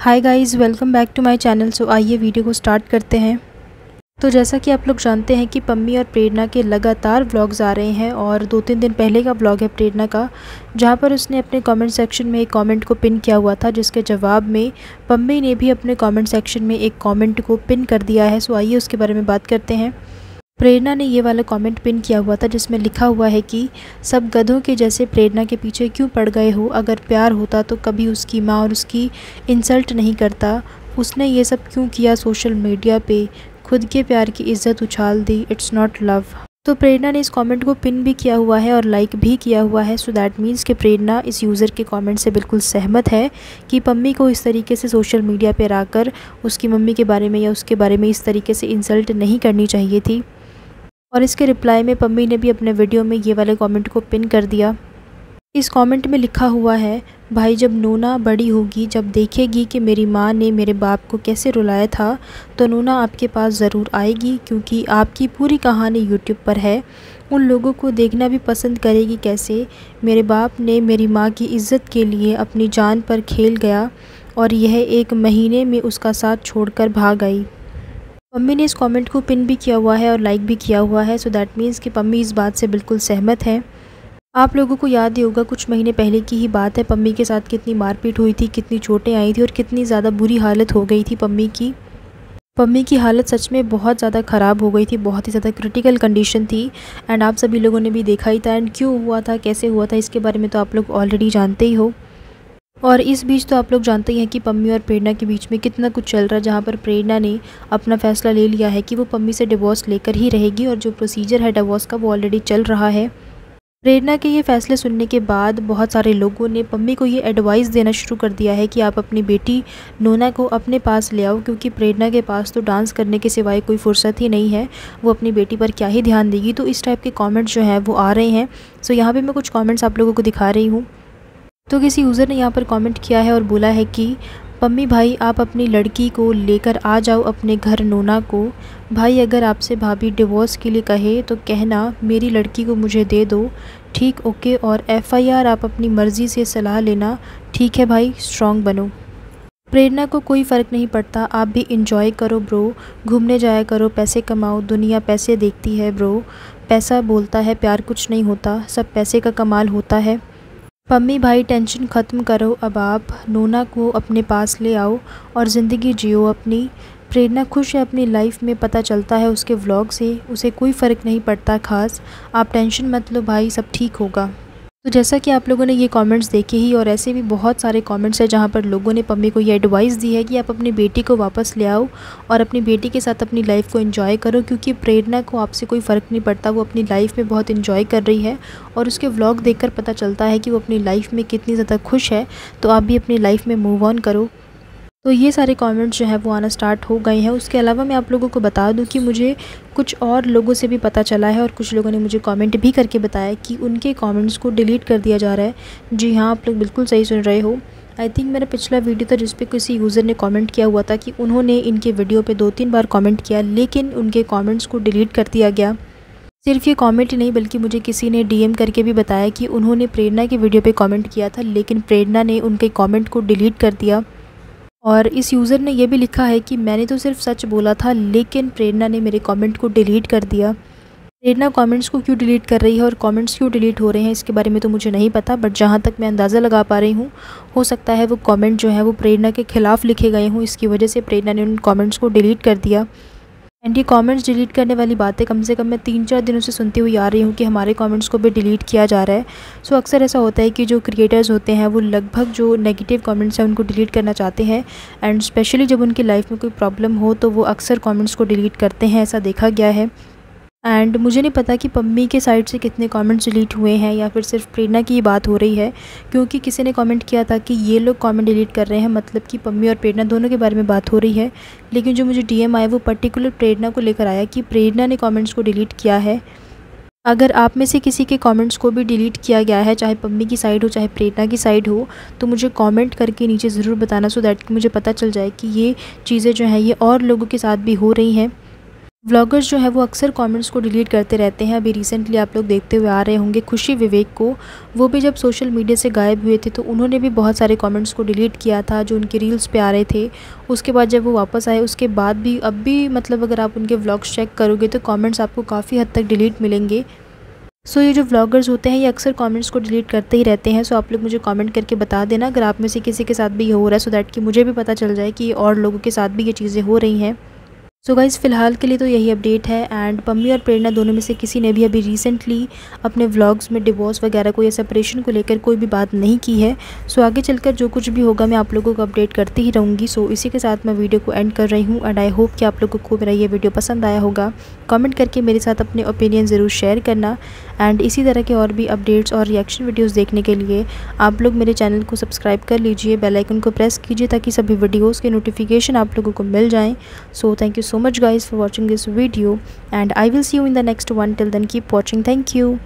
Hi guys, welcome back to my channel. So आइए video को start करते हैं। तो जैसा कि आप लोग जानते हैं कि पम्मी और प्रेरणा के लगातार व्लॉग्स आ रहे हैं और 2-3 दिन पहले का व्लॉग है प्रेरणा का, जहां पर उसने अपने कमेंट सेक्शन में एक कमेंट को पिन किया हुआ था, जिसके जवाब में पम्मी ने भी अपने कमेंट सेक्शन में एक कमेंट को पिन कर दिया है। सो आइए उसके बारे में बात करते हैं। प्रेरणा ने ये वाला कमेंट पिन किया हुआ था जिसमें लिखा हुआ है कि सब गधों के जैसे प्रेरणा के पीछे क्यों पड़ गए हो। अगर प्यार होता तो कभी उसकी माँ और उसकी इंसल्ट नहीं करता। उसने ये सब क्यों किया सोशल मीडिया पे, खुद के प्यार की इज्जत उछाल दी। It's not love. तो प्रेरणा ने इस कमेंट को पिन भी किया हुआ है और लाइक भी किया हुआ है। सो दैट मीन्स कि प्रेरणा इस यूज़र के कमेंट से बिल्कुल सहमत है कि पम्मी को इस तरीके से सोशल मीडिया पर आकर उसकी मम्मी के बारे में या उसके बारे में इस तरीके से इंसल्ट नहीं करनी चाहिए थी। और इसके रिप्लाई में पम्मी ने भी अपने वीडियो में ये वाले कमेंट को पिन कर दिया। इस कमेंट में लिखा हुआ है, भाई जब नूना बड़ी होगी, जब देखेगी कि मेरी माँ ने मेरे बाप को कैसे रुलाया था, तो नूना आपके पास ज़रूर आएगी, क्योंकि आपकी पूरी कहानी यूट्यूब पर है। उन लोगों को देखना भी पसंद करेगी कैसे मेरे बाप ने मेरी माँ की इज़्ज़त के लिए अपनी जान पर खेल गया और यह 1 महीने में उसका साथ छोड़कर भाग आई। पम्मी ने इस कमेंट को पिन भी किया हुआ है और लाइक भी किया हुआ है। सो दैट मीन्स कि पम्मी इस बात से बिल्कुल सहमत है। आप लोगों को याद ही होगा, कुछ महीने पहले की ही बात है, पम्मी के साथ कितनी मारपीट हुई थी, कितनी चोटें आई थी और कितनी ज़्यादा बुरी हालत हो गई थी पम्मी की। पम्मी की हालत सच में बहुत ज़्यादा ख़राब हो गई थी, बहुत ही ज़्यादा क्रिटिकल कंडीशन थी। एंड आप सभी लोगों ने भी देखा ही था। एंड क्यों हुआ था, कैसे हुआ था, इसके बारे में तो आप लोग ऑलरेडी जानते ही हो। और इस बीच तो आप लोग जानते ही हैं कि पम्मी और प्रेरणा के बीच में कितना कुछ चल रहा है, जहाँ पर प्रेरणा ने अपना फ़ैसला ले लिया है कि वो पम्मी से डिवोर्स लेकर ही रहेगी और जो प्रोसीजर है डिवोर्स का वो ऑलरेडी चल रहा है। प्रेरणा के ये फ़ैसले सुनने के बाद बहुत सारे लोगों ने पम्मी को ये एडवाइस देना शुरू कर दिया है कि आप अपनी बेटी नोना को अपने पास ले आओ, क्योंकि प्रेरणा के पास तो डांस करने के सिवाय कोई फुर्सत ही नहीं है। वो अपनी बेटी पर क्या ही ध्यान देगी। तो इस टाइप के कॉमेंट्स जो हैं वो आ रहे हैं। सो यहाँ पर मैं कुछ कॉमेंट्स आप लोगों को दिखा रही हूँ। तो किसी यूज़र ने यहाँ पर कमेंट किया है और बोला है कि पम्मी भाई आप अपनी लड़की को लेकर आ जाओ अपने घर नोना को। भाई अगर आपसे भाभी डिवोर्स के लिए कहे तो कहना मेरी लड़की को मुझे दे दो, ठीक ओके। और FIR आप अपनी मर्ज़ी से सलाह लेना, ठीक है भाई, स्ट्रॉन्ग बनो। प्रेरणा को कोई फ़र्क नहीं पड़ता, आप भी इंजॉय करो ब्रो, घूमने जाया करो, पैसे कमाओ, दुनिया पैसे देखती है ब्रो। पैसा बोलता है, प्यार कुछ नहीं होता, सब पैसे का कमाल होता है। पम्मी भाई टेंशन ख़त्म करो, अब आप नोना को अपने पास ले आओ और ज़िंदगी जियो अपनी। प्रेरणा खुश है अपनी लाइफ में, पता चलता है उसके व्लॉग से, उसे कोई फ़र्क नहीं पड़ता ख़ास। आप टेंशन मत लो भाई, सब ठीक होगा। तो जैसा कि आप लोगों ने ये कमेंट्स देखे ही, और ऐसे भी बहुत सारे कमेंट्स हैं जहाँ पर लोगों ने पम्मी को ये एडवाइस दी है कि आप अपनी बेटी को वापस ले आओ और अपनी बेटी के साथ अपनी लाइफ को एंजॉय करो, क्योंकि प्रेरणा को आपसे कोई फ़र्क नहीं पड़ता। वो अपनी लाइफ में बहुत एंजॉय कर रही है और उसके व्लॉग देखकर पता चलता है कि वो अपनी लाइफ में कितनी ज़्यादा खुश है। तो आप भी अपनी लाइफ में मूव ऑन करो। तो ये सारे कमेंट्स जो है वो आना स्टार्ट हो गए हैं। उसके अलावा मैं आप लोगों को बता दूं कि मुझे कुछ और लोगों से भी पता चला है और कुछ लोगों ने मुझे कमेंट भी करके बताया कि उनके कमेंट्स को डिलीट कर दिया जा रहा है। जी हाँ, आप लोग बिल्कुल सही सुन रहे हो। आई थिंक मेरा पिछला वीडियो था जिस पे किसी यूज़र ने कमेंट किया हुआ था कि उन्होंने इनके वीडियो पे 2-3 बार कमेंट किया, लेकिन उनके कमेंट्स को डिलीट कर दिया गया। सिर्फ ये कमेंट ही नहीं, बल्कि मुझे किसी ने DM करके भी बताया कि उन्होंने प्रेरणा के वीडियो पे कमेंट किया था, लेकिन प्रेरणा ने उनके कमेंट को डिलीट कर दिया। और इस यूज़र ने यह भी लिखा है कि मैंने तो सिर्फ सच बोला था, लेकिन प्रेरणा ने मेरे कमेंट को डिलीट कर दिया। प्रेरणा कमेंट्स को क्यों डिलीट कर रही है और कमेंट्स क्यों डिलीट हो रहे हैं, इसके बारे में तो मुझे नहीं पता, बट जहाँ तक मैं अंदाज़ा लगा पा रही हूँ, हो सकता है वो कमेंट जो है वो प्रेरणा के ख़िलाफ़ लिखे गए हों। इसकी वजह से प्रेरणा ने उन कमेंट्स को डिलीट कर दिया। एंड ये कमेंट्स डिलीट करने वाली बातें कम से कम मैं 3-4 दिनों से सुनती हुई आ रही हूँ कि हमारे कमेंट्स को भी डिलीट किया जा रहा है। सो अक्सर ऐसा होता है कि जो क्रिएटर्स होते हैं वो लगभग जो नेगेटिव कमेंट्स हैं उनको डिलीट करना चाहते हैं। एंड स्पेशली जब उनकी लाइफ में कोई प्रॉब्लम हो तो वो अक्सर कमेंट्स को डिलीट करते हैं, ऐसा देखा गया है। एंड मुझे नहीं पता कि पम्मी के साइड से कितने कमेंट्स डिलीट हुए हैं या फिर सिर्फ प्रेरणा की ही बात हो रही है, क्योंकि किसी ने कमेंट किया था कि ये लोग कमेंट डिलीट कर रहे हैं, मतलब कि पम्मी और प्रेरणा दोनों के बारे में बात हो रही है। लेकिन जो मुझे DM आया वो पर्टिकुलर प्रेरणा को लेकर आया कि प्रेरणा ने कमेंट्स को डिलीट किया है। अगर आप में से किसी के कमेंट्स को भी डिलीट किया गया है, चाहे पम्मी की साइड हो चाहे प्रेरणा की साइड हो, तो मुझे कमेंट करके नीचे ज़रूर बताना, सो दैट कि मुझे पता चल जाए कि ये चीज़ें जो हैं ये और लोगों के साथ भी हो रही हैं। व्लॉगर्स जो है वो अक्सर कमेंट्स को डिलीट करते रहते हैं। अभी रिसेंटली आप लोग देखते हुए आ रहे होंगे खुशी विवेक को, वो भी जब सोशल मीडिया से गायब हुए थे तो उन्होंने भी बहुत सारे कमेंट्स को डिलीट किया था जो उनके रील्स पे आ रहे थे। उसके बाद जब वो वापस आए उसके बाद भी अब भी मतलब अगर आप उनके व्लॉग्स चेक करोगे तो कमेंट्स आपको काफ़ी हद तक डिलीट मिलेंगे। सो ये जो व्लॉगर्स होते हैं ये अक्सर कमेंट्स को डिलीट करते ही रहते हैं। सो आप लोग मुझे कमेंट करके बता देना अगर आप में से किसी के साथ भी ये हो रहा है, सो दैट कि मुझे भी पता चल जाए कि और लोगों के साथ भी ये चीज़ें हो रही हैं। सो गाइज़ फ़िलहाल के लिए तो यही अपडेट है। एंड पम्मी और प्रेरणा दोनों में से किसी ने भी अभी रिसेंटली अपने व्लॉग्स में डिवोर्स वगैरह को या सेपरेशन को लेकर कोई भी बात नहीं की है। सो आगे चलकर जो कुछ भी होगा मैं आप लोगों को अपडेट करती ही रहूँगी। सो इसी के साथ मैं वीडियो को एंड कर रही हूँ एंड आई होप कि आप लोगों को मेरा ये वीडियो पसंद आया होगा। कमेंट करके मेरे साथ अपने ओपिनियन ज़रूर शेयर करना एंड इसी तरह के और भी अपडेट्स और रिएक्शन वीडियोज़ देखने के लिए आप लोग मेरे चैनल को सब्सक्राइब कर लीजिए, बेल आइकन को प्रेस कीजिए ताकि सभी वीडियोज़ के नोटिफिकेशन आप लोगों को मिल जाएँ। So thank you so much guys for watching this video and I will see you in the next one. Till then keep watching. Thank you.